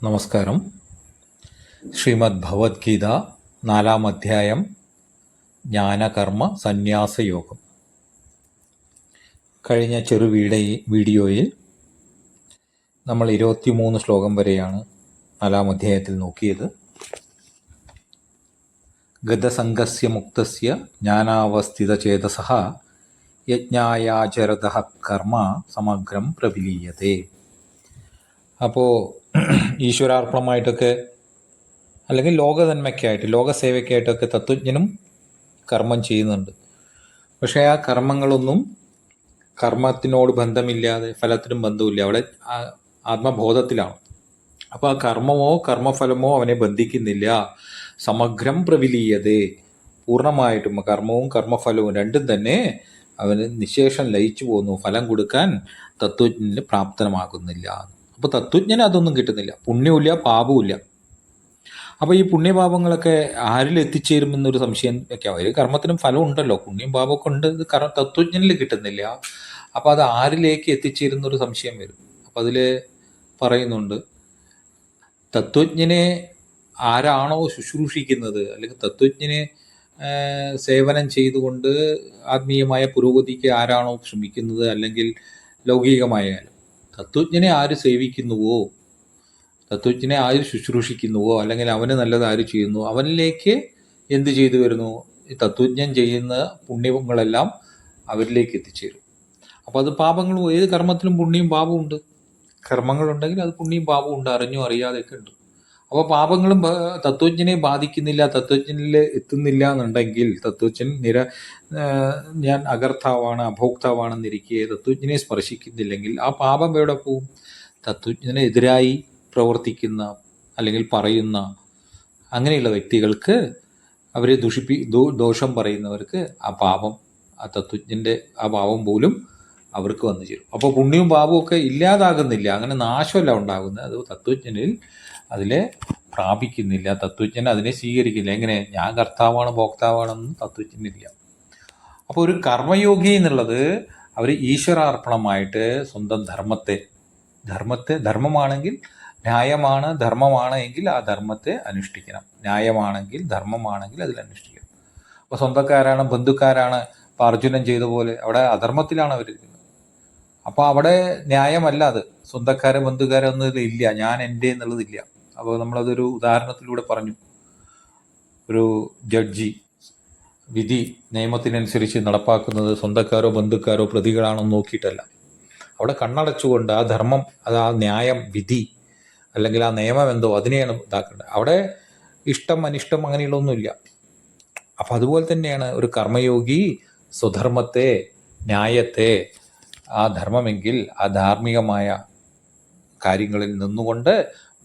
നമസ്കാരം. ശ്രീമദ് ഭഗവത്ഗീത 4-ാം അധ്യായം ജ്ഞാനകർമ്മ സന്യാസയോഗം. കഴിഞ്ഞ വീഡിയോയിൽ നമ്മൾ 23 ശ്ലോകം വരെയാണ് 4-ാം അധ്യായത്തിൽ നോക്കിയത്. ഗതസംഗസ്യ മുക്തസ്യ ജ്ഞാനാവസ്ഥിതചേതസഃ യജ്ഞായാചരതഃ കർമ്മ സമഗ്രം പ്രവിലീയതേ. അപ്പോൾ ഈശ്വരാർപ്പണമായിട്ടൊക്കെ അല്ലെങ്കിൽ ലോകനന്മയ്ക്കായിട്ട് ലോകസേവയ്ക്കായിട്ടൊക്കെ തത്വജ്ഞനും കർമ്മം ചെയ്യുന്നുണ്ട്. പക്ഷേ ആ കർമ്മങ്ങളൊന്നും കർമ്മത്തിനോട് ബന്ധമില്ലാതെ ഫലത്തിനും ബന്ധമില്ല, അവിടെ ആത്മബോധത്തിലാണ്. അപ്പോൾ ആ കർമ്മമോ കർമ്മഫലമോ അവനെ ബന്ധിക്കുന്നില്ല. സമഗ്രം പ്രവിലീയതേ, പൂർണ്ണമായിട്ടും കർമ്മവും കർമ്മഫലവും രണ്ടും തന്നെ അവന് നിശേഷം ലയിച്ചു പോകുന്നു. ഫലം കൊടുക്കാൻ തത്വജ്ഞന് പ്രാപ്തമാകുന്നില്ല. അപ്പോൾ തത്വജ്ഞന് അതൊന്നും കിട്ടുന്നില്ല, പുണ്യമില്ല പാപവുമില്ല. അപ്പോൾ ഈ പുണ്യപാപങ്ങളൊക്കെ ആരിൽ എത്തിച്ചേരുമെന്നൊരു സംശയം വെക്കാം. ഒരു കർമ്മത്തിനും ഫലം ഉണ്ടല്ലോ, പുണ്യം പാപമൊക്കെ ഉണ്ട്, ഇത് തത്വജ്ഞനിൽ കിട്ടുന്നില്ല. അപ്പോൾ അത് ആരിലേക്ക് എത്തിച്ചേരുന്നൊരു സംശയം വരും. അപ്പോൾ അതിൽ പറയുന്നുണ്ട്, തത്വജ്ഞനെ ആരാണോ ശുശ്രൂഷിക്കുന്നത് അല്ലെങ്കിൽ തത്വജ്ഞനെ സേവനം ചെയ്തുകൊണ്ട് ആത്മീയമായ പുരോഗതിക്ക് ആരാണോ ശ്രമിക്കുന്നത്, അല്ലെങ്കിൽ ലൗകികമായാലും തത്വജ്ഞനെ ആര് സേവിക്കുന്നുവോ, തത്വജ്ഞനെ ആര് ശുശ്രൂഷിക്കുന്നുവോ, അല്ലെങ്കിൽ അവന് നല്ലത് ആര് ചെയ്യുന്നു, അവനിലേക്ക് എന്ത് ചെയ്തു വരുന്നു, ഈ തത്വജ്ഞൻ ചെയ്യുന്ന പുണ്യങ്ങളെല്ലാം അവരിലേക്ക് എത്തിച്ചേരും. അപ്പോൾ അത് പാപങ്ങളും, ഏത് കർമ്മത്തിലും പുണ്യം പാപവും ഉണ്ട്. കർമ്മങ്ങളുണ്ടെങ്കിൽ അത് പുണ്യം പാപവും ഉണ്ട്, അറിഞ്ഞോ അറിയാതെയൊക്കെ ഉണ്ട്. അപ്പോൾ പാപങ്ങളും തത്വജ്ഞനെ ബാധിക്കുന്നില്ല, തത്വജ്ഞനിൽ എത്തുന്നില്ല എന്നുണ്ടെങ്കിൽ, തത്വജ്ഞൻ ഞാൻ അകർത്താവാണ് അഭോക്താവാണെന്നിരിക്കെ തത്വജ്ഞനെ സ്പർശിക്കുന്നില്ലെങ്കിൽ ആ പാപം എവിടെ പോവും? തത്വജ്ഞനെതിരായി പ്രവർത്തിക്കുന്ന അല്ലെങ്കിൽ പറയുന്ന അങ്ങനെയുള്ള വ്യക്തികൾക്ക്, അവരെ ദോഷം പറയുന്നവർക്ക് ആ പാപം, ആ തത്വജ്ഞൻ്റെ ആ പാപം പോലും അവർക്ക് വന്നു ചേരും. അപ്പോൾ പുണ്യവും പാപവും ഒക്കെ ഇല്ലാതാകുന്നില്ല, അങ്ങനെ നാശമല്ല ഉണ്ടാകുന്നത്. അത് തത്വജ്ഞനിൽ അതിലെ പ്രാപിക്കുന്നില്ല, തത്വജ്ഞൻ അതിനെ സ്വീകരിക്കില്ല. എങ്ങനെ? ഞാൻ കർത്താവാണ് ഭോക്താവാണെന്നും തത്വജ്ഞനില്ല. അപ്പോൾ ഒരു കർമ്മയോഗി എന്നുള്ളത് അവർ ഈശ്വരാർപ്പണമായിട്ട് സ്വന്തം ധർമ്മമാണെങ്കിൽ ന്യായമാണ്, ധർമ്മമാണ് എങ്കിൽ ആ ധർമ്മത്തെ അനുഷ്ഠിക്കണം. ന്യായമാണെങ്കിൽ ധർമ്മമാണെങ്കിൽ അതിൽ അനുഷ്ഠിക്കണം. അപ്പോൾ സ്വന്തക്കാരാണ് ബന്ധുക്കാരാണ്, ഇപ്പോൾ അർജുനൻ ചെയ്ത പോലെ അവിടെ അധർമ്മത്തിലാണ് അവരിരിക്കുന്നത്. അപ്പോൾ അവിടെ ന്യായമല്ല, അത് സ്വന്തക്കാരെ ബന്ധുക്കാരെ ഒന്നും ഇല്ല, ഞാൻ എൻ്റെ എന്നുള്ളതില്ല. അപ്പോൾ നമ്മളതൊരു ഉദാഹരണത്തിലൂടെ പറഞ്ഞു. ഒരു ജഡ്ജി വിധി നിയമത്തിനനുസരിച്ച് നടപ്പാക്കുന്നത് സ്വന്തക്കാരോ ബന്ധുക്കാരോ പ്രതികളാണോ നോക്കിയിട്ടല്ല, അവിടെ കണ്ണടച്ചുകൊണ്ട് ആ ധർമ്മം, അത് ആ ന്യായം, വിധി അല്ലെങ്കിൽ ആ നിയമം എന്തോ അതിനെയാണ് ഇതാക്കേണ്ടത്. അവിടെ ഇഷ്ടം അനിഷ്ടം അങ്ങനെയുള്ളൊന്നുമില്ല. അപ്പം അതുപോലെ തന്നെയാണ് ഒരു കർമ്മയോഗി സ്വധർമ്മത്തെ, ന്യായത്തെ, ആ ധർമ്മമെങ്കിൽ ആ ധാർമ്മികമായ കാര്യങ്ങളിൽ നിന്നുകൊണ്ട്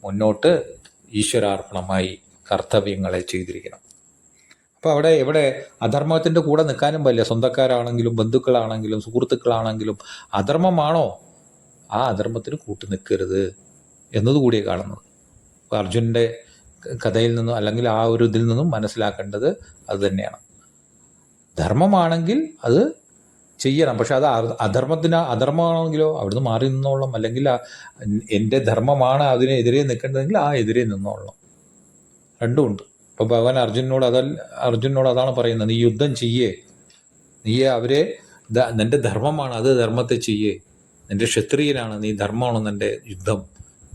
മുന്നോട്ട് ഈശ്വരാർപ്പണമായി കർത്തവ്യങ്ങളെ ചെയ്തിരിക്കണം. അപ്പോൾ അവിടെ എവിടെ അധർമ്മത്തിൻ്റെ കൂടെ നിൽക്കാനും പറ്റില്ല. സ്വന്തക്കാരാണെങ്കിലും ബന്ധുക്കളാണെങ്കിലും സുഹൃത്തുക്കളാണെങ്കിലും അധർമ്മമാണോ, ആ അധർമ്മത്തിന് കൂട്ടു നിൽക്കരുത് എന്നതുകൂടിയാണ് കാണുന്നത്. അപ്പോൾ അർജുനൻ്റെ കഥയിൽ നിന്നും അല്ലെങ്കിൽ ആ ഒരു ഇതിൽ നിന്നും മനസ്സിലാക്കേണ്ടത് അത് തന്നെയാണ്. ധർമ്മമാണെങ്കിൽ അത് ചെയ്യണം, പക്ഷെ അത് അധർമ്മമാണെങ്കിലോ അവിടുന്ന് മാറി നിന്നോളണം. അല്ലെങ്കിൽ എൻ്റെ ധർമ്മമാണ് അതിനെതിരെ നിൽക്കേണ്ടതെങ്കിൽ ആ എതിരെ നിന്നോളണം. രണ്ടുമുണ്ട്. അപ്പോൾ ഭഗവാൻ അർജുനോട് അതാണ് പറയുന്നത്, നീ യുദ്ധം ചെയ്യേ, നീ അവരെ നിൻ്റെ ധർമ്മമാണ്, അത് ധർമ്മത്തെ ചെയ്യേ. നിൻ്റെ ക്ഷത്രിയനാണ് നീ, ധർമ്മമാണ് നിൻ്റെ യുദ്ധം.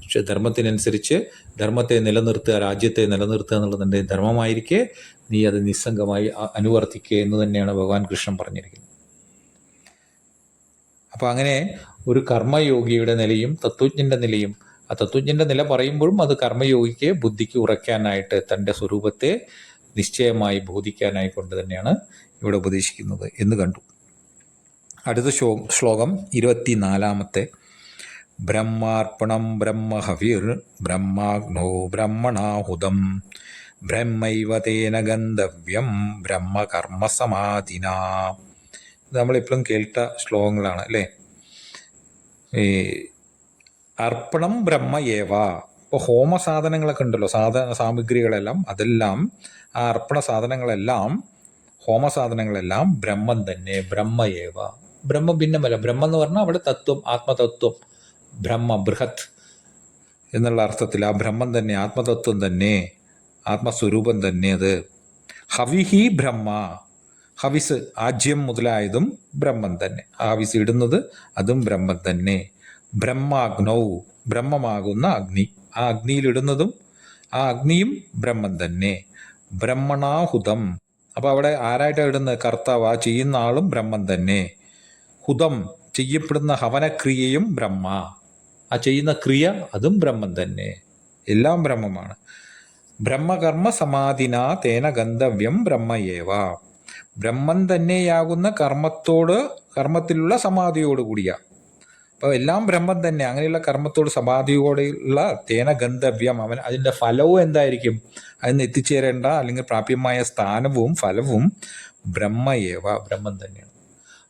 പക്ഷെ ധർമ്മത്തിനനുസരിച്ച് ധർമ്മത്തെ നിലനിർത്തുക, രാജ്യത്തെ നിലനിർത്തുക എന്നുള്ളത് നിൻ്റെ ധർമ്മമായിരിക്കെ നീ അത് നിസ്സംഗമായി അനുവർത്തിക്കുക എന്ന് തന്നെയാണ് ഭഗവാൻ കൃഷ്ണൻ പറഞ്ഞിരിക്കുന്നത്. അപ്പോൾ അങ്ങനെ ഒരു കർമ്മയോഗിയുടെ നിലയും തത്വജ്ഞൻ്റെ നിലയും, ആ തത്വജ്ഞൻ്റെ നില പറയുമ്പോഴും അത് കർമ്മയോഗിക്ക് ബുദ്ധിക്ക് ഉറയ്ക്കാനായിട്ട്, തൻ്റെ സ്വരൂപത്തെ നിശ്ചയമായി ബോധിക്കാനായി കൊണ്ട് തന്നെയാണ് ഇവിടെ ഉപദേശിക്കുന്നത് എന്ന് കണ്ടു. അടുത്ത ശ്ലോകം 24-ാമത്തെ. ബ്രഹ്മാർപ്പണം ബ്രഹ്മഹവിർ ബ്രഹ്മാഗ്നോ ബ്രഹ്മണാഹുതം ബ്രഹ്മൈവ തേന ഗന്ധവ്യം ബ്രഹ്മകർമ്മസമാധിന. ഇത് നമ്മളെപ്പോഴും കേട്ട ശ്ലോകങ്ങളാണ് അല്ലേ. ഈ അർപ്പണം ബ്രഹ്മ ഏവ. ഇപ്പോൾ ഹോമസാധനങ്ങളൊക്കെ ഉണ്ടല്ലോ, സാമഗ്രികളെല്ലാം, അതെല്ലാം ആ അർപ്പണ സാധനങ്ങളെല്ലാം, ഹോമസാധനങ്ങളെല്ലാം ബ്രഹ്മം തന്നെ, ബ്രഹ്മ ഏവ. ബ്രഹ്മ ഭിന്നമല്ല. ബ്രഹ്മം എന്ന് പറഞ്ഞാൽ അവിടെ തത്വം, ആത്മതത്വം, ബ്രഹ്മ, ബൃഹത്, എന്നുള്ള അർത്ഥത്തിൽ ആ ബ്രഹ്മം തന്നെ, ആത്മതത്വം തന്നെ, ആത്മസ്വരൂപം തന്നെ അത്. ഹവിഹി ബ്രഹ്മ, ഹവിസ് ആജ്യം മുതലായതും ബ്രഹ്മം തന്നെ. ഹവിസ് ഇടുന്നത് അതും ബ്രഹ്മം തന്നെ. ബ്രഹ്മാഗ്നൗ, ബ്രഹ്മമാകുന്ന അഗ്നി, ആ അഗ്നിയിലിടുന്നതും ആ അഗ്നിയും ബ്രഹ്മം തന്നെ. ബ്രഹ്മണാഹുതം, അപ്പോൾ അവിടെ ആരായിട്ടാണ് ഇടുന്നത്? കർത്താവ്, ആ ചെയ്യുന്ന ആളും ബ്രഹ്മം തന്നെ. ഹുതം, ചെയ്യപ്പെടുന്ന ഹവനക്രിയയും ബ്രഹ്മ, ആ ചെയ്യുന്ന ക്രിയ അതും ബ്രഹ്മം തന്നെ. എല്ലാം ബ്രഹ്മമാണ്. ബ്രഹ്മകർമ്മ സമാധിന തേന ഗന്ധവ്യം ബ്രഹ്മയേവ, ബ്രഹ്മം തന്നെയാകുന്ന കർമ്മത്തിലുള്ള സമാധിയോട് കൂടിയ, അപ്പോൾ എല്ലാം ബ്രഹ്മം തന്നെ. അങ്ങനെയുള്ള കർമ്മത്തോട് സമാധിയോടെയുള്ള തേന ഗന്ധവ്യം, അവൻ അതിൻ്റെ ഫലവും എന്തായിരിക്കും? അതിന് എത്തിച്ചേരേണ്ട അല്ലെങ്കിൽ പ്രാപ്യമായ സ്ഥാനവും ഫലവും ബ്രഹ്മയേവ, ബ്രഹ്മം തന്നെയാണ്.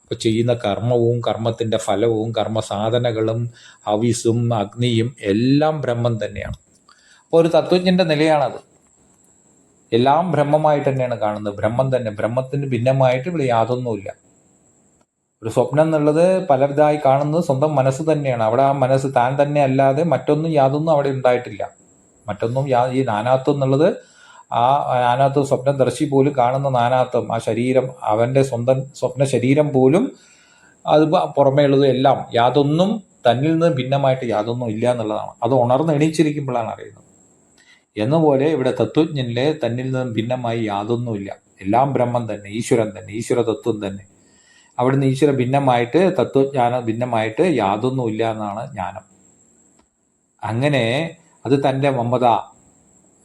അപ്പോൾ ചെയ്യുന്ന കർമ്മവും കർമ്മത്തിൻ്റെ ഫലവും കർമ്മസാധനകളും ഹവിസും അഗ്നിയും എല്ലാം ബ്രഹ്മം തന്നെയാണ്. അപ്പോൾ ഒരു തത്വജ്ഞൻ്റെ നിലയാണത്. എല്ലാം ബ്രഹ്മമായിട്ട് തന്നെയാണ് കാണുന്നത്. ബ്രഹ്മം തന്നെ, ബ്രഹ്മത്തിന് ഭിന്നമായിട്ട് ഇവിടെ യാതൊന്നുമില്ല. ഒരു സ്വപ്നം എന്നുള്ളത് പലവിധമായി കാണുന്നത് സ്വന്തം മനസ്സ് തന്നെയാണ്. അവിടെ ആ മനസ്സ് താൻ തന്നെ അല്ലാതെ മറ്റൊന്നും യാതൊന്നും അവിടെ ഉണ്ടായിട്ടില്ല. മറ്റൊന്നും ഈ നാനാത്വം എന്നുള്ളത്, ആ നാനാത്വം സ്വപ്നദർശി പോലും കാണുന്ന നാനാത്വം, ആ ശരീരം, അവൻ്റെ സ്വന്തം സ്വപ്ന ശരീരം പോലും അത് പുറമേ ഉള്ളത് എല്ലാം യാതൊന്നും തന്നിൽ നിന്ന് ഭിന്നമായിട്ട് യാതൊന്നും ഇല്ല എന്നുള്ളതാണ്. അത് ഉണർന്ന് എണീച്ചിരിക്കുമ്പോഴാണ് അറിയുന്നത്. എന്നുപോലെ ഇവിടെ തത്വജ്ഞനിലെ തന്നിൽ നിന്നും ഭിന്നമായി യാതൊന്നുമില്ല. എല്ലാം ബ്രഹ്മം തന്നെ, ഈശ്വരൻ തന്നെ, ഈശ്വര തത്വം തന്നെ. അവിടുന്ന് ഈശ്വര ഭിന്നമായിട്ട്, തത്വജ്ഞാനം ഭിന്നമായിട്ട് യാതൊന്നുമില്ല എന്നാണ് ജ്ഞാനം. അങ്ങനെ അത് തൻ്റെ മമത,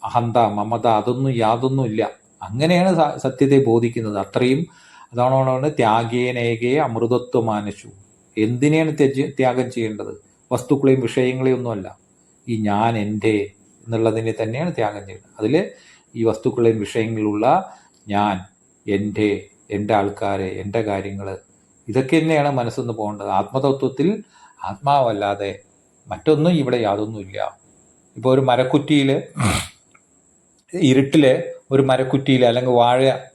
അഹന്ത, മമത, അതൊന്നും യാതൊന്നും ഇല്ല. അങ്ങനെയാണ് സത്യത്തെ ബോധിക്കുന്നത്. അത്രയും അതാണോടാണ് ത്യാഗേനേകേ അമൃതത്വമാനശു. എന്തിനെയാണ് ത്യാഗം ചെയ്യേണ്ടത്? വസ്തുക്കളെയും വിഷയങ്ങളെയും ഒന്നുമല്ല, ഈ ഞാൻ എൻ്റെ എന്നുള്ളതിനെ തന്നെയാണ് ത്യാഗം ചെയ്യുന്നത്. അതിൽ ഈ വസ്തുക്കളെയും വിഷയങ്ങളിലുള്ള ഞാൻ, എൻ്റെ ആൾക്കാർ, എൻ്റെ കാര്യങ്ങൾ, ഇതൊക്കെ തന്നെയാണ് മനസ്സെന്ന് പോകേണ്ടത്. ആത്മതത്വത്തിൽ ആത്മാവല്ലാതെ മറ്റൊന്നും ഇവിടെ യാതൊന്നുമില്ല. ഇപ്പോൾ ഒരു മരക്കുറ്റിയിൽ, ഇരുട്ടിൽ ഒരു മരക്കുറ്റിയിൽ അല്ലെങ്കിൽ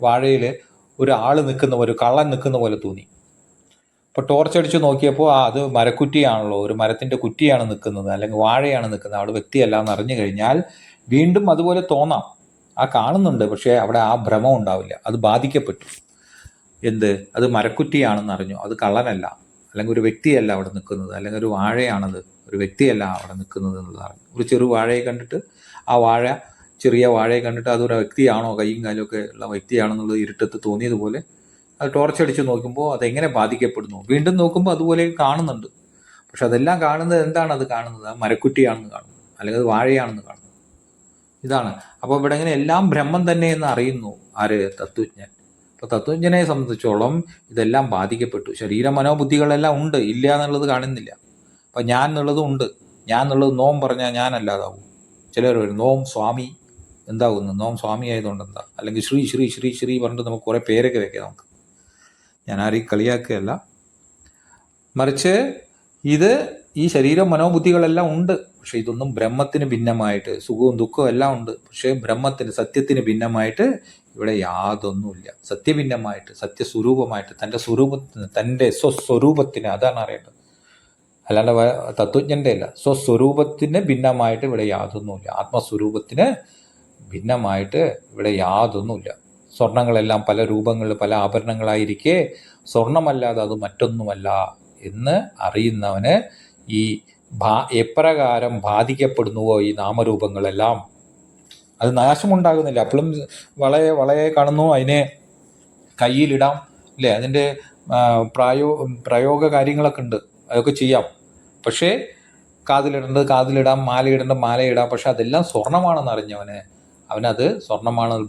വാഴയിൽ ഒരാൾ നിൽക്കുന്ന, ഒരു കള്ളൻ നിൽക്കുന്ന പോലെ തോന്നി. ഇപ്പോൾ ടോർച്ചടിച്ച് നോക്കിയപ്പോൾ അത് മരക്കുറ്റിയാണല്ലോ, ഒരു മരത്തിൻ്റെ കുറ്റിയാണ് നിൽക്കുന്നത്, അല്ലെങ്കിൽ വാഴയാണ് നിൽക്കുന്നത്, അവിടെ വ്യക്തിയല്ല എന്ന് അറിഞ്ഞു കഴിഞ്ഞാൽ വീണ്ടും അതുപോലെ തോന്നാം. ആ കാണുന്നുണ്ട്, പക്ഷേ അവിടെ ആ ഭ്രമം ഉണ്ടാവില്ല. അത് ബാധിക്കപ്പെട്ടു. എന്ത്? അത് മരക്കുറ്റിയാണെന്ന് അറിഞ്ഞു, അത് കള്ളനല്ല, അല്ലെങ്കിൽ ഒരു വ്യക്തിയല്ല അവിടെ നിൽക്കുന്നത്, അല്ലെങ്കിൽ ഒരു വാഴയാണത്, ഒരു വ്യക്തിയല്ല അവിടെ നിൽക്കുന്നത് എന്നുള്ളതാണ്. ഒരു ചെറു വാഴയെ കണ്ടിട്ട്, ആ ചെറിയ വാഴയെ കണ്ടിട്ട് അതൊരു വ്യക്തിയാണോ, കൈയും കാലും ഒക്കെ ഉള്ള വ്യക്തിയാണെന്നുള്ളത് ഇരുട്ടത്ത് തോന്നിയതുപോലെ അത് ടോർച്ചടിച്ച് നോക്കുമ്പോൾ അതെങ്ങനെ ബാധിക്കപ്പെടുന്നു? വീണ്ടും നോക്കുമ്പോൾ അതുപോലെ കാണുന്നുണ്ട്. പക്ഷെ അതെല്ലാം കാണുന്നത് എന്താണ്? അത് കാണുന്നത് ആ മരക്കുറ്റിയാണെന്ന് കാണുന്നു, അല്ലെങ്കിൽ അത് വാഴയാണെന്ന് കാണുന്നു. ഇതാണ്. അപ്പോൾ ഇവിടെ ഇങ്ങനെ എല്ലാം ബ്രഹ്മം തന്നെ എന്ന് അറിയുന്നു ആര്? തത്വജ്ഞൻ. അപ്പോൾ തത്വജ്ഞനെ സംബന്ധിച്ചോളം ഇതെല്ലാം ബാധിക്കപ്പെട്ടു. ശരീര മനോബുദ്ധികളെല്ലാം ഉണ്ട്, ഇല്ല എന്നുള്ളത് കാണുന്നില്ല. അപ്പം ഞാൻ എന്നുള്ളതും ഉണ്ട്. ഞാൻ എന്നുള്ളത് നോം പറഞ്ഞാൽ ഞാനല്ലാതാവും. ചിലർ വരും നോം സ്വാമി, എന്താകുന്നു? നോം സ്വാമി ആയതുകൊണ്ട് എന്താ? അല്ലെങ്കിൽ ശ്രീ ശ്രീ ശ്രീ ശ്രീ പറഞ്ഞിട്ട് നമുക്ക് കുറേ പേരൊക്കെ വെക്കാം. നമുക്ക്, ഞാൻ ആരെയും കളിയാക്കുകയല്ല, മറിച്ച് ഇത് ഈ ശരീര മനോബുദ്ധികളെല്ലാം ഉണ്ട്. പക്ഷെ ഇതൊന്നും ബ്രഹ്മത്തിന് ഭിന്നമായിട്ട്, സുഖവും ദുഃഖവും എല്ലാം ഉണ്ട്, പക്ഷേ ബ്രഹ്മത്തിന്, സത്യത്തിന് ഭിന്നമായിട്ട് ഇവിടെ യാതൊന്നുമില്ല. സത്യഭിന്നമായിട്ട്, സത്യസ്വരൂപമായിട്ട്, തൻ്റെ സ്വരൂപത്തിന്, തൻ്റെ സ്വസ്വരൂപത്തിന്, അതാണ് അറിയേണ്ടത്. അല്ലാണ്ട് തത്വജ്ഞൻ്റെ അല്ല, സ്വസ്വരൂപത്തിന് ഭിന്നമായിട്ട് ഇവിടെ യാതൊന്നുമില്ല. ആത്മസ്വരൂപത്തിന് ഭിന്നമായിട്ട് ഇവിടെ യാതൊന്നുമില്ല. സ്വർണങ്ങളെല്ലാം പല രൂപങ്ങളിൽ, പല ആഭരണങ്ങളായിരിക്കെ സ്വർണമല്ലാതെ അത് മറ്റൊന്നുമല്ല എന്ന് അറിയുന്നവന് ഈ എപ്രകാരം ബാധിക്കപ്പെടുന്നുവോ ഈ നാമരൂപങ്ങളെല്ലാം, അത് നാശമുണ്ടാകുന്നില്ല. അപ്പോഴും വളയെ കാണുന്നു, അതിനെ കയ്യിലിടാം, അല്ലേ? അതിൻ്റെ പ്രയോഗ കാര്യങ്ങളൊക്കെ ഉണ്ട്, അതൊക്കെ ചെയ്യാം. പക്ഷേ കാതിലിടേണ്ടത് കാതിലിടാം, മാലയിടേണ്ടത് മാലയിടാം. പക്ഷെ അതെല്ലാം സ്വർണമാണെന്ന് അറിഞ്ഞവന്, അവനത് സ്വർണമാണെന്ന്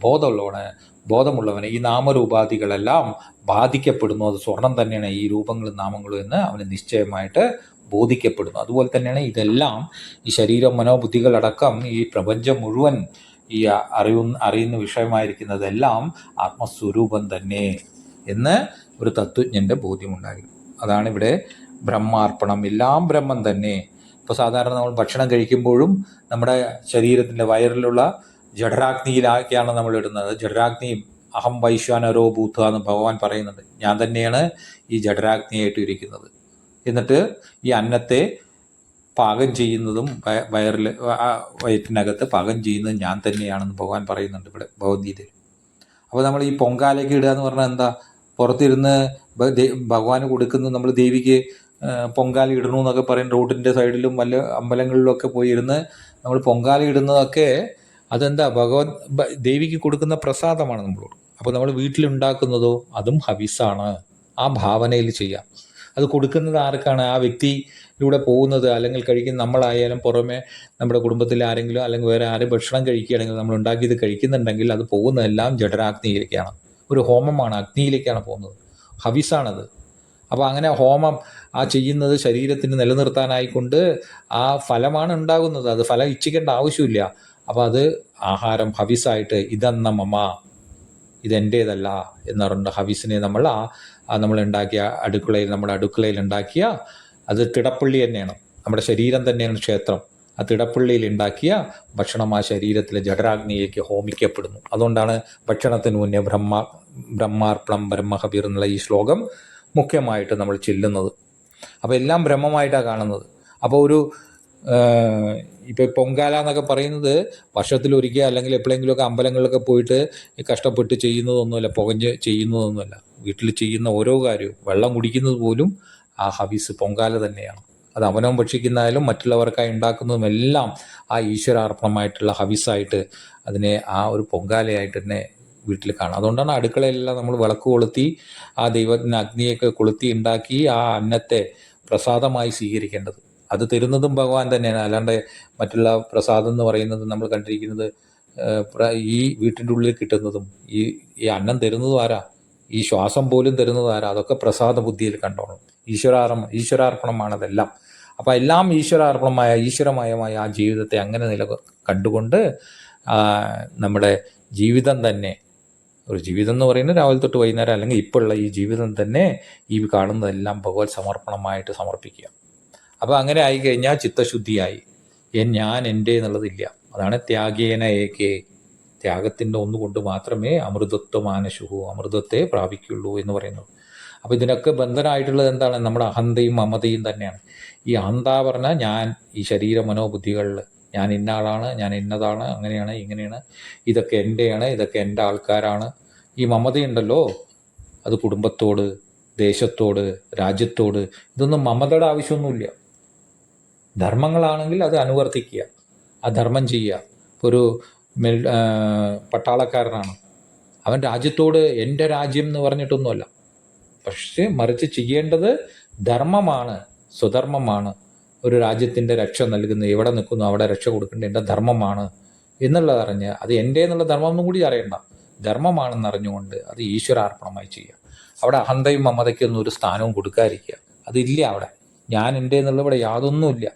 ബോധമുള്ളവന് ഈ നാമരൂപാധികളെല്ലാം ബാധിക്കപ്പെടുന്നു. അത് സ്വർണം തന്നെയാണ് ഈ രൂപങ്ങളും നാമങ്ങളും എന്ന് അവന് നിശ്ചയമായിട്ട് ബോധിക്കപ്പെടുന്നു. അതുപോലെ തന്നെയാണ് ഇതെല്ലാം, ഈ ശരീരം മനോബുദ്ധികളടക്കം ഈ പ്രപഞ്ചം മുഴുവൻ ഈ അറിയുന്ന വിഷയമായിരിക്കുന്നതെല്ലാം ആത്മസ്വരൂപം തന്നെ എന്ന് ഒരു തത്വജ്ഞൻ്റെ ബോധ്യമുണ്ടായിരുന്നു. അതാണ് ഇവിടെ ബ്രഹ്മാർപ്പണം, എല്ലാം ബ്രഹ്മം തന്നെ. ഇപ്പോൾ സാധാരണ നമ്മൾ ഭക്ഷണം കഴിക്കുമ്പോഴും നമ്മുടെ ശരീരത്തിൻ്റെ വയറിലുള്ള ജഠരാഗ്നിയിലാക്കിയാണ് നമ്മൾ ഇടുന്നത്. ജഠരാഗ്നിയും അഹം വൈശ്വാനരോ ഭൂത എന്ന് ഭഗവാൻ പറയുന്നുണ്ട്. ഞാൻ തന്നെയാണ് ഈ ജഠരാഗ്നിയായിട്ട് ഇരിക്കുന്നത്. എന്നിട്ട് ഈ അന്നത്തെ പാകം ചെയ്യുന്നതും വയറിൽ വയറ്റിനകത്ത് പാകം ചെയ്യുന്നതും ഞാൻ തന്നെയാണെന്ന് ഭഗവാൻ പറയുന്നുണ്ട് ഇവിടെ ഭഗവത്ഗീതയിൽ. അപ്പോൾ നമ്മൾ ഈ പൊങ്കാലയ്ക്ക് ഇടുക എന്ന് പറഞ്ഞാൽ എന്താ? പുറത്തിരുന്ന് ഭഗവാന് കൊടുക്കുന്നത് നമ്മൾ ദേവിക്ക് പൊങ്കാല ഇടണു എന്നൊക്കെ പറയും. റോഡിൻ്റെ സൈഡിലും വല്ല അമ്പലങ്ങളിലൊക്കെ പോയി ഇരുന്ന് നമ്മൾ പൊങ്കാല ഇടുന്നതൊക്കെ അതെന്താ? ദേവിക്ക് കൊടുക്കുന്ന പ്രസാദമാണ് നമ്മളോട്. അപ്പോൾ നമ്മൾ വീട്ടിലുണ്ടാക്കുന്നതോ അതും ഹവിസാണ്. ആ ഭാവനയിൽ ചെയ്യാം. അത് കൊടുക്കുന്നത് ആർക്കാണ്? ആ വ്യക്തിയിലൂടെ പോകുന്നത് അല്ലെങ്കിൽ കഴിക്കുന്ന നമ്മളായാലും പുറമെ നമ്മുടെ കുടുംബത്തിലെ ആരെങ്കിലും അല്ലെങ്കിൽ വേറെ ആരും ഭക്ഷണം കഴിക്കുകയാണെങ്കിൽ നമ്മൾ ഉണ്ടാക്കിയത് കഴിക്കുന്നുണ്ടെങ്കിൽ അത് പോകുന്നതെല്ലാം ജഠരാഗ്നിയിലേക്കാണ്. ഒരു ഹോമമാണ്, അഗ്നിയിലേക്കാണ് പോകുന്നത്. ഹവിസാണത്. അപ്പോൾ അങ്ങനെ ഹോമം ചെയ്യുന്നത് ശരീരത്തിന് നിലനിർത്താനായിക്കൊണ്ട് ആ ഫലമാണ് ഉണ്ടാകുന്നത്. അത് ഫലം ഇച്ഛിക്കേണ്ട ആവശ്യമില്ല. അപ്പോൾ അത് ആഹാരം ഹവിസായിട്ട് ഇതെന്ന മമ, ഇതെൻ്റേതല്ല എന്ന് പറഞ്ഞ ഹവിസിനെ നമ്മൾ ഉണ്ടാക്കിയ നമ്മുടെ അടുക്കളയിൽ ഉണ്ടാക്കിയ അത് തിടപ്പള്ളി തന്നെയാണ്. നമ്മുടെ ശരീരം തന്നെയാണ് ക്ഷേത്രം. ആ തിടപ്പള്ളിയിൽ ഉണ്ടാക്കിയ ഭക്ഷണം ആ ശരീരത്തിലെ ജഠരാഗ്നിയിലേക്ക് ഹോമിക്കപ്പെടുന്നു. അതുകൊണ്ടാണ് ഭക്ഷണത്തിന് മുന്നേ ബ്രഹ്മാർപ്പണം ബ്രഹ്മഹബീർ എന്നുള്ള ഈ ശ്ലോകം മുഖ്യമായിട്ട് നമ്മൾ ചെല്ലുന്നത്. അപ്പോൾ എല്ലാം ബ്രഹ്മമായിട്ടാണ് കാണുന്നത്. അപ്പോൾ ഇപ്പോൾ പൊങ്കാല എന്നൊക്കെ പറയുന്നത് വർഷത്തിലൊരിക്കൽ അല്ലെങ്കിൽ എപ്പോഴെങ്കിലുമൊക്കെ അമ്പലങ്ങളിലൊക്കെ പോയിട്ട് കഷ്ടപ്പെട്ട് ചെയ്യുന്നതൊന്നുമല്ല, പുകഞ്ഞ് ചെയ്യുന്നതൊന്നുമല്ല. വീട്ടിൽ ചെയ്യുന്ന ഓരോ കാര്യവും, വെള്ളം കുടിക്കുന്നത് പോലും ആ ഹവിസ് പൊങ്കാല തന്നെയാണ്. അത് അവനവൻ ഭക്ഷിക്കുന്നതായാലും മറ്റുള്ളവർക്കായി ഉണ്ടാക്കുന്നതുമെല്ലാം ആ ഈശ്വരാർപ്പണമായിട്ടുള്ള ഹവിസായിട്ട് അതിനെ ആ ഒരു പൊങ്കാലയായിട്ട് തന്നെ വീട്ടിൽ കാണാം. അതുകൊണ്ടാണ് അടുക്കളയിലെല്ലാം നമ്മൾ വിളക്ക് കൊളുത്തി ആ ദൈവത്തിന് അഗ്നിയൊക്കെ കൊളുത്തി ഉണ്ടാക്കി ആ അന്നത്തെ പ്രസാദമായി സ്വീകരിക്കേണ്ടത്. അത് തരുന്നതും ഭഗവാൻ തന്നെയാണ്. അല്ലാണ്ട് മറ്റുള്ള പ്രസാദം എന്ന് പറയുന്നത് നമ്മൾ കണ്ടിരിക്കുന്നത് ഈ വീട്ടിൻ്റെ ഉള്ളിൽ കിട്ടുന്നതും ഈ അന്നം തരുന്നതും ആരാ? ഈ ശ്വാസം പോലും തരുന്നത് ആരാ? അതൊക്കെ പ്രസാദ ബുദ്ധിയിൽ കണ്ടോണം. ഈശ്വരാർപ്പണമാണതെല്ലാം. അപ്പോൾ എല്ലാം ഈശ്വരമയമായ ആ ജീവിതത്തെ അങ്ങനെ കണ്ടുകൊണ്ട് നമ്മുടെ ജീവിതം തന്നെ, ഒരു ജീവിതം എന്ന് പറയുന്നത് രാവിലെ തൊട്ട് വൈകുന്നേരം അല്ലെങ്കിൽ ഇപ്പോഴുള്ള ഈ ജീവിതം തന്നെ ഈ കാണുന്നതെല്ലാം ഭഗവത് സമർപ്പണമായിട്ട് സമർപ്പിക്കുക. അപ്പോൾ അങ്ങനെ ആയിക്കഴിഞ്ഞാൽ ചിത്തശുദ്ധിയായി. ഞാൻ എൻ്റെ എന്നുള്ളതില്ല. അതാണ് ത്യാഗേന ഏകേ. ത്യാഗത്തിൻ്റെ ഒന്നുകൊണ്ട് മാത്രമേ അമൃതത്വമാനശുഹു, അമൃതത്തെ പ്രാപിക്കുള്ളൂ എന്ന് പറയുന്നത്. അപ്പോൾ ഇതിനൊക്കെ ബന്ധനമായിട്ടുള്ളത് എന്താണ്? നമ്മുടെ അഹന്തയും മമതയും തന്നെയാണ്. ഈ അഹന്ത പറഞ്ഞാൽ ഞാൻ, ഈ ശരീര മനോബുദ്ധികളിൽ ഞാൻ ഇന്ന ആളാണ്, ഞാൻ ഇന്നതാണ്, അങ്ങനെയാണ്, ഇങ്ങനെയാണ്, ഇതൊക്കെ എൻ്റെയാണ്, ഇതൊക്കെ എൻ്റെ ആൾക്കാരാണ്. ഈ മമതയുണ്ടല്ലോ, അത് കുടുംബത്തോട്, ദേശത്തോട്, രാജ്യത്തോട്, ഇതൊന്നും മമതയുടെ ആവശ്യമൊന്നുമില്ല. ധർമ്മങ്ങളാണെങ്കിൽ അത് അനുവർത്തിക്കുക, ആ ധർമ്മം ചെയ്യുക. ഒരു പട്ടാളക്കാരനാണ്, അവൻ രാജ്യത്തോട് എൻ്റെ രാജ്യം എന്ന് പറഞ്ഞിട്ടൊന്നുമല്ല, പക്ഷേ മറിച്ച് ചെയ്യേണ്ടത് ധർമ്മമാണ്, സ്വധർമ്മമാണ്. ഒരു രാജ്യത്തിൻ്റെ രക്ഷ നൽകുന്ന, എവിടെ നിൽക്കുന്നു അവിടെ രക്ഷ കൊടുക്കേണ്ടത് എൻ്റെ ധർമ്മമാണ് എന്നുള്ളതറിഞ്ഞ്, അത് എൻ്റെ എന്നുള്ള ധർമ്മം ഒന്നും കൂടി അറിയണ്ട, ധർമ്മമാണെന്ന് അറിഞ്ഞുകൊണ്ട് അത് ഈശ്വരാർപ്പണമായി ചെയ്യുക. അവിടെ അഹന്തയും മമതയ്ക്കൊന്നും ഒരു സ്ഥാനവും കൊടുക്കാതിരിക്കുക. അതില്ല അവിടെ. ഞാൻ എൻ്റെ എന്നുള്ളത് ഇവിടെ യാതൊന്നുമില്ല.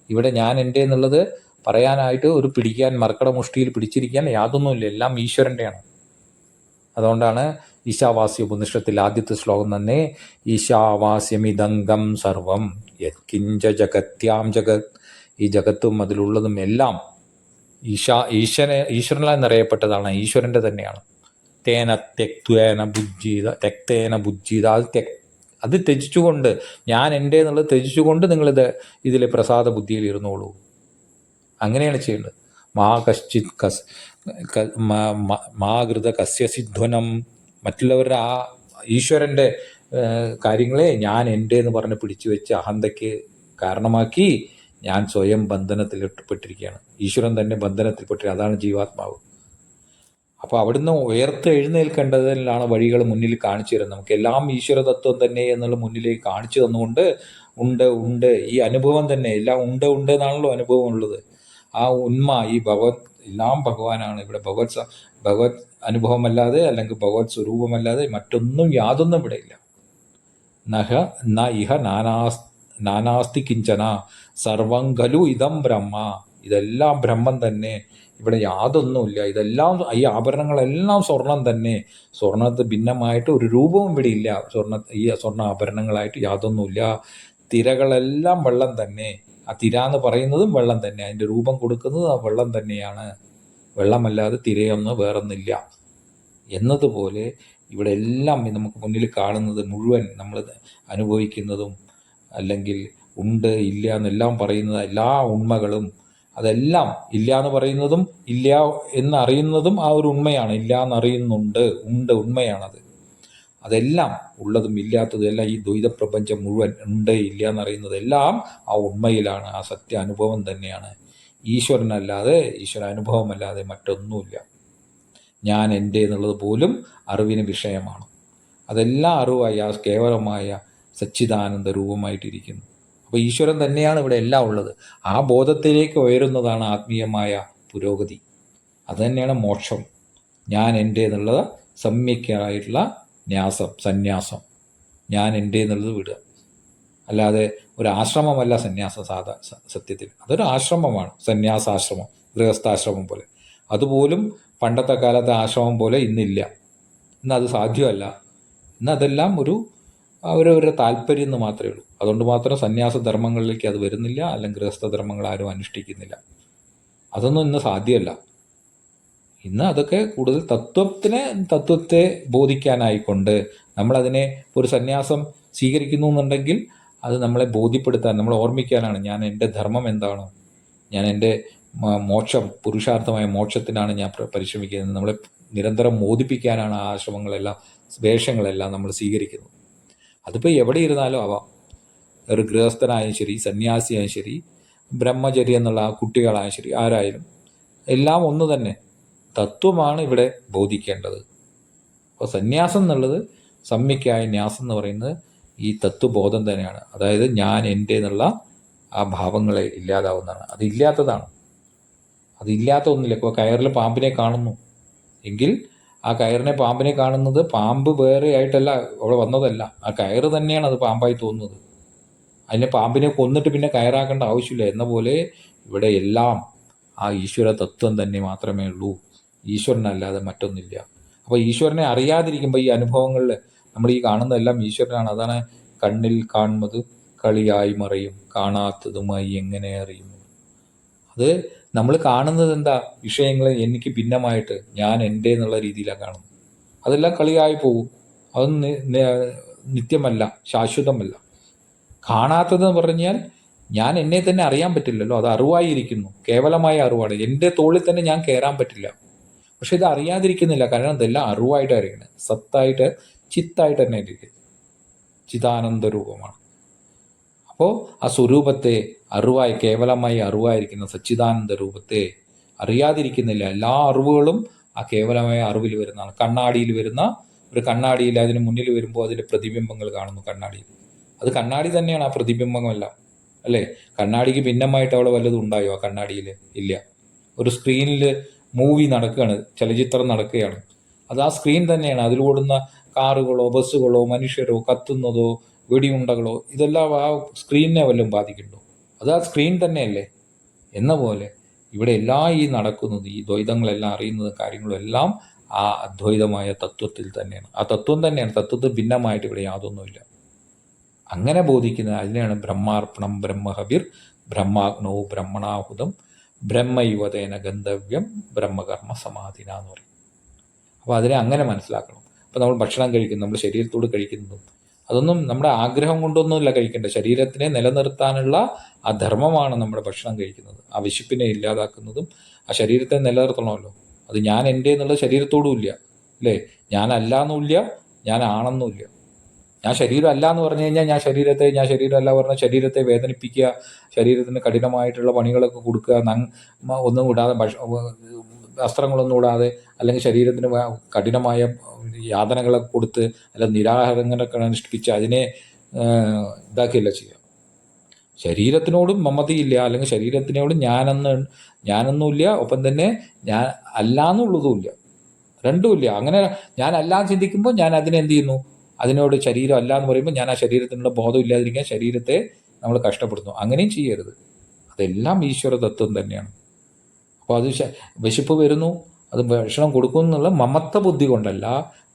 ഇവിടെ ഞാൻ എൻ്റെ എന്നുള്ളത് പറയാനായിട്ട് ഒരു പിടിക്കാൻ, മർക്കട മുഷ്ടിയിൽ പിടിച്ചിരിക്കാൻ യാതൊന്നുമില്ല. എല്ലാം ഈശ്വരൻ്റെയാണ്. അതുകൊണ്ടാണ് ഈശാവാസ്യ ഉപനിഷത്തിൽ ആദ്യത്തെ ശ്ലോകം തന്നെ ഈശാവാസ്യമിദംഗം സർവം യത്കിഞ്ച ജഗത്യാം ജഗത്. ഈ ജഗത്തും അതിലുള്ളതും എല്ലാം ഈശ്വരനാൽ നിറയപ്പെട്ടതാണ്, ഈശ്വരൻ്റെ തന്നെയാണ്. തേന തെക്തേന ബുജ്ജീത അത് ത്യജിച്ചുകൊണ്ട്, ഞാൻ എൻ്റെ എന്നുള്ളത് ത്യജിച്ചുകൊണ്ട് നിങ്ങളിത് ഇതിലെ പ്രസാദ ബുദ്ധിയിൽ ഇരുന്നോളൂ. അങ്ങനെയാണ് ചെയ്യേണ്ടത്. മാകൃത കസ്യസിധ്വനം. മറ്റുള്ളവരുടെ ആ ഈശ്വരൻ്റെ കാര്യങ്ങളെ ഞാൻ എൻ്റെ എന്ന് പറഞ്ഞ് പിടിച്ചു വെച്ച് അഹന്തയ്ക്ക് കാരണമാക്കി ഞാൻ സ്വയം ബന്ധനത്തിൽപ്പെട്ടിരിക്കുകയാണ്. ഈശ്വരൻ തന്നെ ബന്ധനത്തിൽപ്പെട്ടിരിക്കുക. അതാണ് ജീവാത്മാവ്. അപ്പോൾ അവിടുന്ന് ഉയർത്ത് എഴുന്നേൽക്കേണ്ടതിലാണ് വഴികൾ മുന്നിൽ കാണിച്ചു തരുന്നത്. നമുക്ക് എല്ലാം ഈശ്വരതത്വം തന്നെ എന്നുള്ള മുന്നിലേക്ക് കാണിച്ചു തന്നുകൊണ്ട് ഉണ്ട് ഈ അനുഭവം തന്നെ, എല്ലാം ഉണ്ട് എന്നാണല്ലോ അനുഭവം ഉള്ളത്. ആ ഉന്മ, ഈ എല്ലാം ഭഗവാനാണ്. ഇവിടെ ഭഗവത് അനുഭവമല്ലാതെ അല്ലെങ്കിൽ ഭഗവത് സ്വരൂപമല്ലാതെ മറ്റൊന്നും യാതൊന്നും ഇവിടെ ഇല്ല. ഇഹ നാനാസ്തി കിഞ്ചന സർവം ഖലു ഇതം ബ്രഹ്മ. ഇതെല്ലാം ബ്രഹ്മം തന്നെ, ഇവിടെ യാതൊന്നുമില്ല. ഇതെല്ലാം, ഈ ആഭരണങ്ങളെല്ലാം സ്വർണം തന്നെ. സ്വർണത്തിന് ഭിന്നമായിട്ട് ഒരു രൂപവും ഇവിടെ ഇല്ല. ഈ സ്വർണ്ണ ആഭരണങ്ങളായിട്ട് യാതൊന്നുമില്ല. തിരകളെല്ലാം വെള്ളം തന്നെ. ആ തിര എന്ന് പറയുന്നതും വെള്ളം തന്നെ. അതിൻ്റെ രൂപം കൊടുക്കുന്നത് ആ വെള്ളം തന്നെയാണ്. വെള്ളമല്ലാതെ തിരയൊന്നും വേറൊന്നില്ല എന്നതുപോലെ ഇവിടെ എല്ലാം നമുക്ക് മുന്നിൽ കാണുന്നത് മുഴുവൻ നമ്മൾ അനുഭവിക്കുന്നതും അല്ലെങ്കിൽ ഉണ്ട് ഇല്ല എന്നെല്ലാം പറയുന്നത് എല്ലാ ഉണ്മകളും അതെല്ലാം ഇല്ല എന്ന് പറയുന്നതും ഇല്ല എന്നറിയുന്നതും ആ ഒരു ഉണ്മയാണ്. ഇല്ല എന്നറിയുന്നുണ്ട്, ഉണ്ട്, ഉണ്മയാണത്. അതെല്ലാം ഉള്ളതും ഇല്ലാത്തതും എല്ലാം ഈ ദ്വൈത പ്രപഞ്ചം മുഴുവൻ ഉണ്ട് ഇല്ല എന്നറിയുന്നതെല്ലാം ആ ഉണ്മയിലാണ്, ആ സത്യ അനുഭവം തന്നെയാണ്. ഈശ്വരനല്ലാതെ, ഈശ്വര അനുഭവമല്ലാതെ മറ്റൊന്നുമില്ല. ഞാൻ എൻ്റെ എന്നുള്ളത് പോലും അറിവിന് വിഷയമാണ്. അതെല്ലാം അറിവായി ആ കേവലമായ സച്ചിദാനന്ദ രൂപമായിട്ടിരിക്കുന്നു. അപ്പോൾ ഈശ്വരൻ തന്നെയാണ് ഇവിടെ എല്ലാം ഉള്ളത്. ആ ബോധത്തിലേക്ക് ഉയരുന്നതാണ് ആത്മീയമായ പുരോഗതി. അതുതന്നെയാണ് മോക്ഷം. ഞാൻ എൻ്റെ എന്നുള്ളത് സമ്യക്കായിട്ടുള്ള സന്യാസം. ഞാൻ എൻ്റെ എന്നുള്ളത് വിടുക. അല്ലാതെ ഒരു ആശ്രമമല്ല സന്യാസം. സത്യത്തിൽ അതൊരു ആശ്രമമാണ്, സന്യാസാശ്രമം, ഗൃഹസ്ഥാശ്രമം പോലെ. അതുപോലും പണ്ടത്തെ കാലത്തെ ആശ്രമം പോലെ ഇന്നില്ല. ഇന്നത് സാധ്യമല്ല. ഇന്നതെല്ലാം അവരവരുടെ താല്പര്യം എന്ന് മാത്രമേ ഉള്ളൂ. അതുകൊണ്ട് മാത്രം സന്യാസ ധർമ്മങ്ങളിലേക്ക് അത് വരുന്നില്ല, അല്ലെങ്കിൽ ഗൃഹസ്ഥ ധർമ്മങ്ങൾ ആരും അനുഷ്ഠിക്കുന്നില്ല. അതൊന്നും ഇന്ന് സാധ്യമല്ല. ഇന്ന് അതൊക്കെ കൂടുതൽ തത്വത്തെ ബോധിക്കാനായിക്കൊണ്ട് നമ്മളതിനെ ഒരു സന്യാസം സ്വീകരിക്കുന്നു എന്നുണ്ടെങ്കിൽ അത് നമ്മളെ ബോധ്യപ്പെടുത്താൻ, നമ്മളെ ഓർമ്മിക്കാനാണ്. ഞാൻ എൻ്റെ ധർമ്മം എന്താണോ, ഞാൻ എൻ്റെ മോക്ഷം, പുരുഷാർത്ഥമായ മോക്ഷത്തിനാണ് ഞാൻ പരിശ്രമിക്കുന്നത്. നമ്മളെ നിരന്തരം മോദിപ്പിക്കാനാണ് ആ ആശ്രമങ്ങളെല്ലാം, വേഷങ്ങളെല്ലാം നമ്മൾ സ്വീകരിക്കുന്നത്. അതിപ്പോൾ എവിടെ ഇരുന്നാലും ആവാം. ഒരു ഗൃഹസ്ഥനായാലും ശരി, സന്യാസിയായാലും ശരി, ബ്രഹ്മചര്യം എന്നുള്ള കുട്ടികളായാലും ശരി, ആരായാലും എല്ലാം ഒന്ന് തന്നെ. തത്വമാണ് ഇവിടെ ബോധിക്കേണ്ടത്. അപ്പോൾ സന്യാസം എന്നുള്ളത്, സമ്യക്കായ ന്യാസം എന്ന് പറയുന്നത് ഈ തത്വബോധം തന്നെയാണ്. അതായത് ഞാൻ എൻ്റെ എന്നുള്ള ആ ഭാവങ്ങളെ ഇല്ലാതാവുന്നതാണ്. അതില്ലാത്തതാണ്. അതില്ലാത്ത ഒന്നില്ല. ഇപ്പോൾ കയറിൽ പാമ്പിനെ കാണുന്നു എങ്കിൽ ആ കയറിനെ പാമ്പിനെ കാണുന്നത് പാമ്പ് വേറെ ആയിട്ടല്ല അവിടെ വന്നതല്ല. ആ കയറ് തന്നെയാണ് അത് പാമ്പായി തോന്നുന്നത്. അതിനെ പാമ്പിനെ കൊന്നിട്ട് പിന്നെ കയറാക്കേണ്ട ആവശ്യമില്ല. എന്ന പോലെ ഇവിടെ എല്ലാം ആ ഈശ്വര തത്വം തന്നെ മാത്രമേ ഉള്ളൂ. ഈശ്വരനല്ലാതെ മറ്റൊന്നില്ല. അപ്പോൾ ഈശ്വരനെ അറിയാതിരിക്കുമ്പോൾ ഈ അനുഭവങ്ങളിൽ നമ്മൾ ഈ കാണുന്നതെല്ലാം ഈശ്വരനാണ്. അതാണ് കണ്ണിൽ കാണുന്നത് കളിയായി മറയും, കാണാത്തതുമായി എങ്ങനെ അറിയുന്നു. അത് നമ്മൾ കാണുന്നത് എന്താ? വിഷയങ്ങളെ എനിക്ക് ഭിന്നമായിട്ട് ഞാൻ എൻ്റെ എന്നുള്ള രീതിയിലാണ് കാണുന്നത്. അതെല്ലാം കളിയായി പോകും. അതൊന്നും നിത്യമല്ല, ശാശ്വതമല്ല. കാണാത്തതെന്ന് പറഞ്ഞാൽ ഞാൻ എന്നെ തന്നെ അറിയാൻ പറ്റില്ലല്ലോ. അത് അറിവായിരിക്കുന്നു, കേവലമായ അറിവാണ്. എൻ്റെ തോളിൽ തന്നെ ഞാൻ കയറാൻ പറ്റില്ല. പക്ഷെ ഇത് അറിയാതിരിക്കുന്നില്ല. കാരണം ഇതെല്ലാം അറിവായിട്ടായിരിക്കുന്നത്, സത്തായിട്ട്, ചിത്തായിട്ട് തന്നെ ഇരിക്കുന്നത്, ചിദാനന്ദ രൂപമാണ്. അപ്പോൾ ആ സ്വരൂപത്തെ, അറിവായി, കേവലമായി അറിവായിരിക്കുന്ന സച്ചിദാനന്ദ രൂപത്തെ അറിയാതിരിക്കുന്നില്ല. എല്ലാ അറിവുകളും ആ കേവലമായ അറിവിൽ വരുന്നതാണ്. കണ്ണാടിയിൽ വരുന്ന ഒരു കണ്ണാടിയിൽ അതിന് മുന്നിൽ വരുമ്പോൾ അതിൻ്റെ പ്രതിബിംബങ്ങൾ കാണുന്നു കണ്ണാടിയിൽ. അത് കണ്ണാടി തന്നെയാണ്, ആ പ്രതിബിംബങ്ങളെല്ലാം, അല്ലേ? കണ്ണാടിക്ക് ഭിന്നമായിട്ട് അവിടെ വല്ലതും ഉണ്ടായോ ആ കണ്ണാടിയിൽ? ഇല്ല. ഒരു സ്ക്രീനിൽ മൂവി നടക്കുകയാണ്, ചലച്ചിത്രം നടക്കുകയാണ്. അത് ആ സ്ക്രീൻ തന്നെയാണ്. അതിലോടുന്ന കാറുകളോ ബസ്സുകളോ മനുഷ്യരോ കത്തുന്നതോ വെടിയുണ്ടകളോ ഇതെല്ലാം ആ സ്ക്രീനിനെ വല്ലതും ബാധിക്കുന്നുണ്ടോ? അത് ആ സ്ക്രീൻ തന്നെയല്ലേ? എന്ന പോലെ ഇവിടെ ഈ നടക്കുന്നത്, ഈ ദ്വൈതങ്ങളെല്ലാം അറിയുന്നത്, കാര്യങ്ങളും എല്ലാം ആ അദ്വൈതമായ തത്വത്തിൽ തന്നെയാണ്. ആ തത്വം തന്നെയാണ്. തത്വത്തിൽ ഭിന്നമായിട്ട് ഇവിടെ യാതൊന്നുമില്ല. അങ്ങനെ ബോധിക്കുന്നത് അതിനെയാണ് ബ്രഹ്മാർപ്പണം ബ്രഹ്മഹവിർ ബ്രഹ്മാഗ്നോ ബ്രഹ്മണാഹുതം ബ്രഹ്മയുവതേന ഗന്ധവ്യം ബ്രഹ്മകർമ്മ സമാധിന എന്ന് പറയും. അപ്പോൾ അതിനെ അങ്ങനെ മനസ്സിലാക്കണം. അപ്പോൾ നമ്മൾ ഭക്ഷണം കഴിക്കുന്നു, നമ്മൾ ശരീരത്തോട് കഴിക്കുന്നതും അതൊന്നും നമ്മുടെ ആഗ്രഹം കൊണ്ടൊന്നുമില്ല കഴിക്കേണ്ടത്. ശരീരത്തിനെ നിലനിർത്താനുള്ള ആ ധർമ്മമാണ് നമ്മുടെ ഭക്ഷണം കഴിക്കുന്നത്. ആ വിശപ്പിനെ ഇല്ലാതാക്കുന്നതും ആ ശരീരത്തെ നിലനിർത്തണമല്ലോ. അത് ഞാൻ എൻ്റെ എന്നുള്ള ശരീരത്തോടും ഇല്ല, അല്ലേ? ഞാൻ അല്ല എന്നുമില്ല, ഞാൻ ആണെന്നുമില്ല. ഞാൻ ശരീരം അല്ല എന്ന് പറഞ്ഞു കഴിഞ്ഞാൽ ഞാൻ ശരീരം അല്ല പറഞ്ഞാൽ ശരീരത്തെ വേദനിപ്പിക്കുക, ശരീരത്തിന് കഠിനമായിട്ടുള്ള പണികളൊക്കെ കൊടുക്കുക, ഒന്നും കൂടാതെ വസ്ത്രങ്ങളൊന്നും കൂടാതെ, അല്ലെങ്കിൽ ശരീരത്തിന് കഠിനമായ യാതനകളൊക്കെ കൊടുത്ത്, അല്ല നിരാഹാരങ്ങളൊക്കെ അനുഷ്ഠിപ്പിച്ച് അതിനെ ഇതാക്കിയല്ല ചെയ്യുക. ശരീരത്തിനോടും മമതയില്ല, അല്ലെങ്കിൽ ശരീരത്തിനോടും ഞാനൊന്നുമില്ല, ഒപ്പം തന്നെ ഞാൻ അല്ലാന്നുള്ളതുമില്ല, രണ്ടുമില്ല. അങ്ങനെ ഞാൻ അല്ലാന്ന് ചിന്തിക്കുമ്പോൾ ഞാൻ അതിനെന്ത് ചെയ്യുന്നു? അതിനോട് ശരീരം അല്ല എന്ന് പറയുമ്പോൾ ഞാൻ ആ ശരീരത്തിനുള്ള ബോധം ഇല്ലാതിരിക്കാൻ ശരീരത്തെ നമ്മൾ കഷ്ടപ്പെടുന്നു. അങ്ങനെയും ചെയ്യരുത്. അതെല്ലാം ഈശ്വര തത്വം തന്നെയാണ്. അപ്പോൾ അത് വിശപ്പ് വരുന്നു, അത് ഭക്ഷണം കൊടുക്കുന്നു എന്നുള്ള മമത്വ ബുദ്ധി കൊണ്ടല്ല,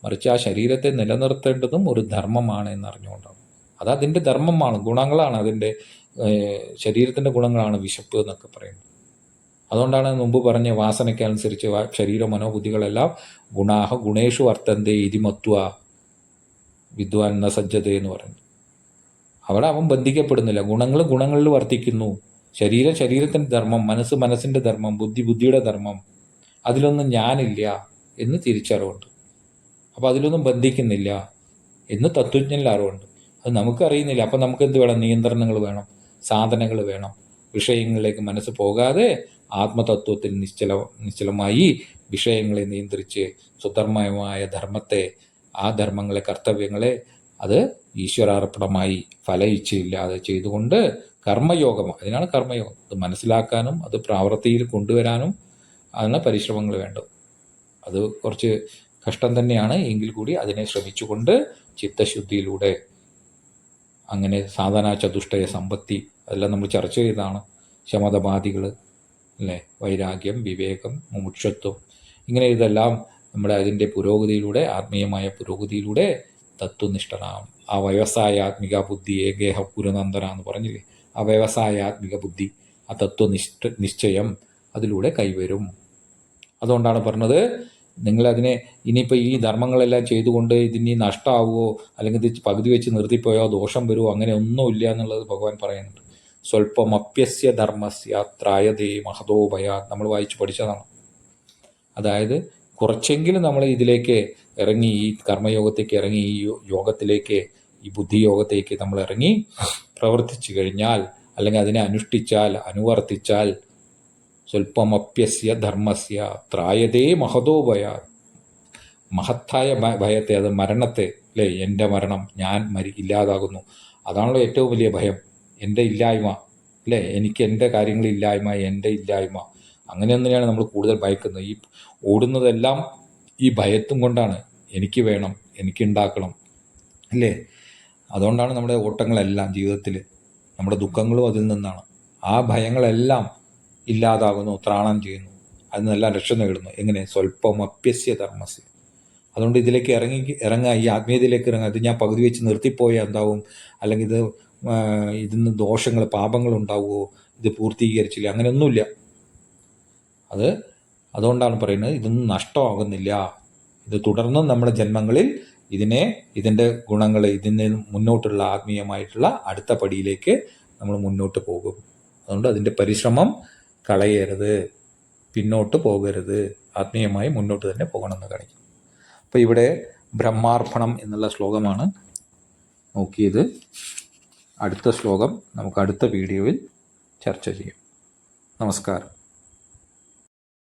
മറിച്ച് ആ ശരീരത്തെ നിലനിർത്തേണ്ടതും ഒരു ധർമ്മമാണ് എന്നറിഞ്ഞുകൊണ്ടാണ്. അത് അതിൻ്റെ ധർമ്മമാണ്, ഗുണങ്ങളാണ്, അതിൻ്റെ ശരീരത്തിൻ്റെ ഗുണങ്ങളാണ് വിശപ്പ് എന്നൊക്കെ പറയുന്നത്. അതുകൊണ്ടാണ് മുമ്പ് പറഞ്ഞ വാസനയ്ക്കനുസരിച്ച് ശരീര മനോബുദ്ധികളെല്ലാം ഗുണാഹ ഗുണേഷു വർത്തന്തേ ഇതി മത്വ വിദ്വാൻ ന സജ്ജത എന്ന് പറയുന്നത്. അവിടെ അവൻ ബന്ധിക്കപ്പെടുന്നില്ല. ഗുണങ്ങൾ ഗുണങ്ങളിൽ വർത്തിക്കുന്നു. ശരീരം ശരീരത്തിൻ്റെ ധർമ്മം, മനസ്സ് മനസ്സിൻ്റെ ധർമ്മം, ബുദ്ധി ബുദ്ധിയുടെ ധർമ്മം, അതിലൊന്നും ഞാനില്ല എന്ന് തിരിച്ചറിവുണ്ട്. അപ്പോൾ അതിലൊന്നും ബന്ധിക്കുന്നില്ല എന്ന് തത്വജ്ഞനിൽ അറിവുണ്ട്. അത് നമുക്കറിയുന്നില്ല. അപ്പം നമുക്ക് എന്ത് വേണം? നിയന്ത്രണങ്ങൾ വേണം, സാധനങ്ങൾ വേണം. വിഷയങ്ങളിലേക്ക് മനസ്സ് പോകാതെ ആത്മതത്വത്തിൽ നിശ്ചലമായി വിഷയങ്ങളെ നിയന്ത്രിച്ച് സ്വധർമ്മമായ ധർമ്മത്തെ, ആ ധർമ്മങ്ങളെ, കർത്തവ്യങ്ങളെ അത് ഈശ്വരാർപ്പണമായി ഫലയിച്ചയില്ലാതെ ചെയ്തുകൊണ്ട് കർമ്മയോഗം, അതിനാണ് കർമ്മയോഗം. അത് മനസ്സിലാക്കാനും അത് പ്രാവർത്തിയിൽ കൊണ്ടുവരാനും അതിന് പരിശ്രമങ്ങൾ വേണ്ടത്. അത് കുറച്ച് കഷ്ടം തന്നെയാണ്. എങ്കിൽ കൂടി അതിനെ ശ്രമിച്ചുകൊണ്ട് ചിത്തശുദ്ധിയിലൂടെ അങ്ങനെ സാധന ചതുഷ്ടയ സമ്പത്തി, അതെല്ലാം നമ്മൾ ചർച്ച ചെയ്തതാണ്. ശമതമാദികൾ അല്ലേ, വൈരാഗ്യം, വിവേകം, മുമുക്ഷത്വം, ഇങ്ങനെ ഇതെല്ലാം നമ്മുടെ അതിൻ്റെ പുരോഗതിയിലൂടെ, ആത്മീയമായ പുരോഗതിയിലൂടെ തത്വനിഷ്ഠനാണ്. ആ വ്യവസായാത്മിക ബുദ്ധി ഏകേഹ പുരനന്ദന എന്ന് പറഞ്ഞില്ലേ, ആ വ്യവസായാത്മിക ബുദ്ധി, ആ നിശ്ചയം അതിലൂടെ കൈവരും. അതുകൊണ്ടാണ് പറഞ്ഞത്, നിങ്ങളതിനെ ഇനിയിപ്പോൾ ഈ ധർമ്മങ്ങളെല്ലാം ചെയ്തുകൊണ്ട് ഇതിനി നഷ്ടമാവുമോ, അല്ലെങ്കിൽ ഇത് പകുതി വെച്ച് നിർത്തിപ്പോയോ ദോഷം വരുമോ, അങ്ങനെ ഒന്നുമില്ല എന്നുള്ളത് ഭഗവാൻ പറയുന്നുണ്ട്. സ്വല്പം അപ്യസ്യ ധർമ്മസ്യ ത്രായതേ മഹതോഭയ, നമ്മൾ വായിച്ച് പഠിച്ചതാണ്. അതായത് കുറച്ചെങ്കിലും നമ്മൾ ഇതിലേക്ക് ഇറങ്ങി, ഈ കർമ്മയോഗത്തേക്ക് ഇറങ്ങി, ഈ യോഗത്തിലേക്ക്, ഈ ബുദ്ധിയോഗത്തേക്ക് നമ്മൾ ഇറങ്ങി പ്രവർത്തിച്ചു കഴിഞ്ഞാൽ, അല്ലെങ്കിൽ അതിനെ അനുഷ്ഠിച്ചാൽ, അനുവർത്തിച്ചാൽ, സ്വല്പമപ്യസ്യ ധർമ്മസ്യ ത്രായതേ മഹതോഭയ, മഹത്തായ ഭയത്തെ, അത് മരണത്തെ, അല്ലേ, എൻ്റെ മരണം, ഞാൻ ഇല്ലാതാകുന്നു, അതാണല്ലോ ഏറ്റവും വലിയ ഭയം. എൻ്റെ ഇല്ലായ്മ, അല്ലേ, എനിക്ക് എൻ്റെ കാര്യങ്ങളില്ലായ്മ, എൻ്റെ ഇല്ലായ്മ, അങ്ങനെയൊന്നിനെയാണ് നമ്മൾ കൂടുതൽ ഭയക്കുന്നത്. ഈ ഓടുന്നതെല്ലാം ഈ ഭയത്തും കൊണ്ടാണ്. എനിക്ക് വേണം, എനിക്കുണ്ടാക്കണം, അല്ലേ. അതുകൊണ്ടാണ് നമ്മുടെ ഓട്ടങ്ങളെല്ലാം ജീവിതത്തിൽ, നമ്മുടെ ദുഃഖങ്ങളും അതിൽ നിന്നാണ്. ആ ഭയങ്ങളെല്ലാം ഇല്ലാതാകുന്നു, ത്രാണം ചെയ്യുന്നു, അതിൽ നിന്നെല്ലാം രക്ഷ നേടുന്നു. എങ്ങനെ? സ്വല്പം അപ്യസ്യ ധർമ്മസ്യ. അതുകൊണ്ട് ഇതിലേക്ക് ഇറങ്ങുക, ഈ ആത്മീയതയിലേക്ക് ഇറങ്ങുക. ഇത് ഞാൻ പകുതി വെച്ച് നിർത്തിപ്പോയാൽ എന്താവും, അല്ലെങ്കിൽ ഇതിന്ന് ദോഷങ്ങൾ, പാപങ്ങൾ ഉണ്ടാവുമോ, ഇത് പൂർത്തീകരിച്ചില്ല, അങ്ങനെയൊന്നുമില്ല. അതുകൊണ്ടാണ് പറയുന്നത്, ഇതൊന്നും നഷ്ടമാകുന്നില്ല. ഇത് തുടർന്നും നമ്മുടെ ജന്മങ്ങളിൽ ഇതിൻ്റെ ഗുണങ്ങൾ, ഇതിന് മുന്നോട്ടുള്ള ആത്മീയമായിട്ടുള്ള അടുത്ത പടിയിലേക്ക് നമ്മൾ മുന്നോട്ട് പോകും. അതുകൊണ്ട് അതിൻ്റെ പരിശ്രമം കളയരുത്, പിന്നോട്ട് പോകരുത്, ആത്മീയമായി മുന്നോട്ട് തന്നെ പോകണമെന്ന് കാണിക്കും. അപ്പോൾ ഇവിടെ ബ്രഹ്മാർപ്പണം എന്നുള്ള ശ്ലോകമാണ് നോക്കിയത്. അടുത്ത ശ്ലോകം നമുക്ക് അടുത്ത വീഡിയോയിൽ ചർച്ച ചെയ്യാം. നമസ്കാരം.